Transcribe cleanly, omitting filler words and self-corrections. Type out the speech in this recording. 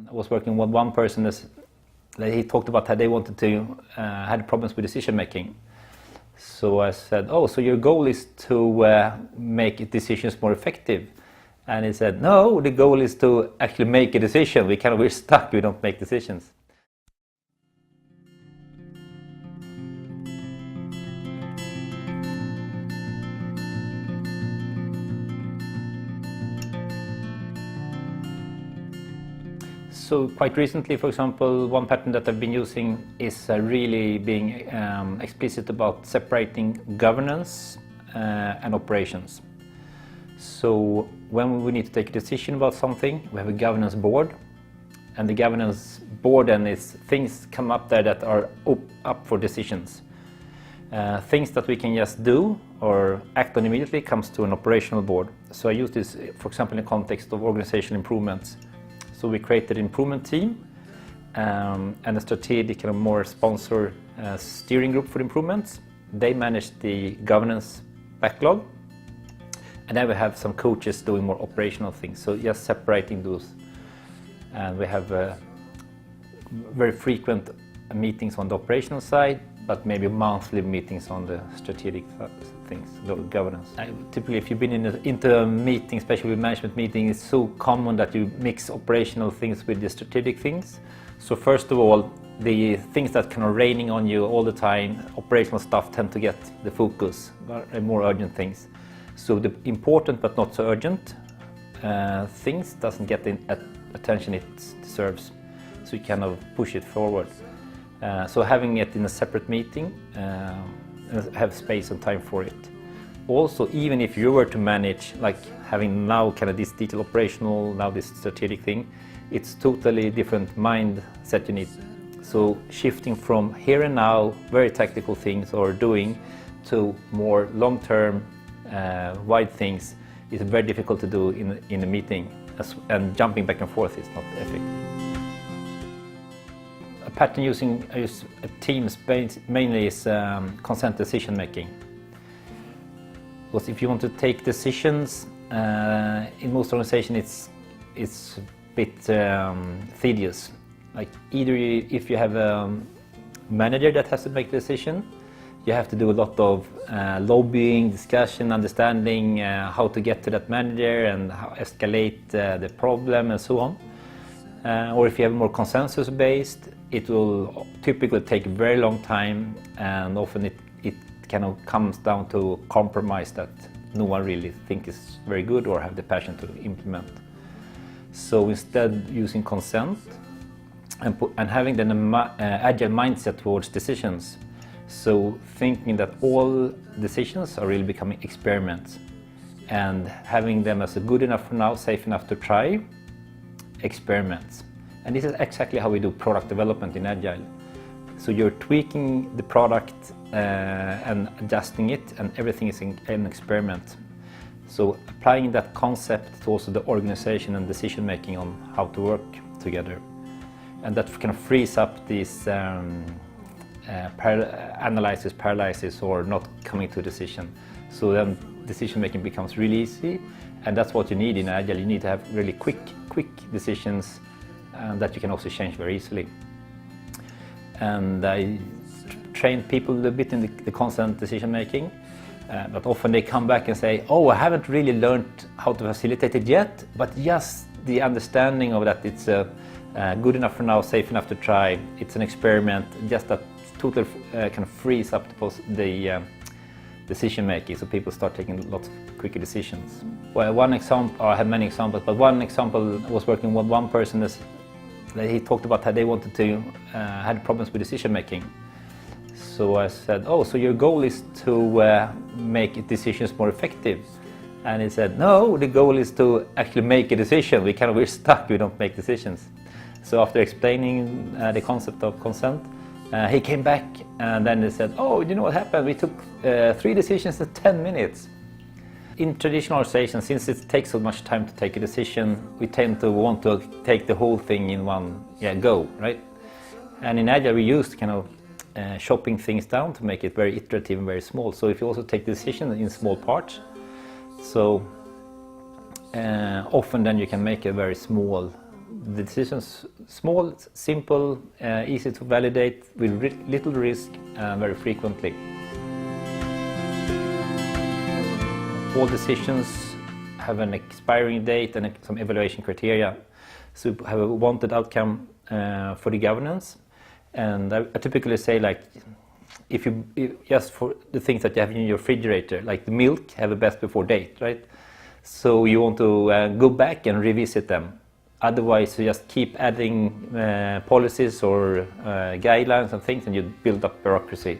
I was working with one person that he talked about how they wanted to had problems with decision making. So I said, oh, so your goal is to make decisions more effective? And he said, no, the goal is to actually make a decision. We're stuck, we don't make decisions. So quite recently, for example, one pattern that I've been using is really being explicit about separating governance and operations. So when we need to take a decision about something, we have a governance board, and the governance board then is things come up there that are up for decisions. Things that we can just do or act on immediately comes to an operational board. So I use this, for example, in the context of organizational improvements. So we created an improvement team and a strategic and a more sponsor steering group for improvements. They manage the governance backlog, and then we have some coaches doing more operational things. So just separating those, and we have very frequent meetings on the operational side, but maybe monthly meetings on the strategic things, the governance. Typically, if you've been into a meeting, especially with management meeting, it's so common that you mix operational things with the strategic things. So first of all, the things that kind of raining on you all the time, operational stuff, tend to get the focus, more urgent things. So the important but not so urgent things doesn't get the attention it deserves. So you kind of push it forward. So having it in a separate meeting, have space and time for it. Also, even if you were to manage, like having now kind of this detailed operational, now this strategic thing, it's totally different mindset you need. So shifting from here and now, very tactical things or doing, to more long-term, wide things is very difficult to do in a meeting, and jumping back and forth is not effective. A pattern using teams mainly is consent decision making. Because if you want to take decisions, in most organizations it's a bit tedious. Like either if you have a manager that has to make the decision, you have to do a lot of lobbying, discussion, understanding how to get to that manager and how escalate the problem and so on. Or if you have more consensus-based, it will typically take a very long time, and often it kind of comes down to compromise that no one really thinks is very good or have the passion to implement. So instead, using consent and having then an agile mindset towards decisions. So thinking that all decisions are really becoming experiments, and having them as a good enough for now, safe enough to try, experiments. And this is exactly how we do product development in Agile. So you're tweaking the product and adjusting it, and everything is an experiment. So applying that concept to also the organization and decision making on how to work together. And that kind of frees up these analysis paralysis or not coming to a decision. So then decision making becomes really easy, and that's what you need in Agile. You need to have really quick decisions that you can also change very easily. And I train people a bit in the consent decision making, but often they come back and say, oh, I haven't really learned how to facilitate it yet, but just the understanding of that it's good enough for now, safe enough to try, it's an experiment, just that total kind of frees up the decision making, so people start taking lots of quicker decisions. Well, one example, I have many examples, but one example, I was working with one person that he talked about how they wanted to had problems with decision making. So I said, oh, so your goal is to make decisions more effective? And he said, no, the goal is to actually make a decision. We're stuck, we don't make decisions. So after explaining the concept of consent, he came back and then he said, oh, you know what happened? We took 3 decisions in 10 minutes. In traditional organizations, since it takes so much time to take a decision, we tend to want to take the whole thing in one go, right? And in Agile, we used kind of chopping things down to make it very iterative and very small. So if you also take the decision in small parts, so often then you can make a very small the decisions small, simple, easy to validate, with little risk, very frequently. All decisions have an expiring date and some evaluation criteria. So have a wanted outcome for the governance. And I typically say, like, if just for the things that you have in your refrigerator, like the milk, have a best before date, right? So you want to go back and revisit them. Otherwise, you just keep adding policies or guidelines and things, and you build up bureaucracy.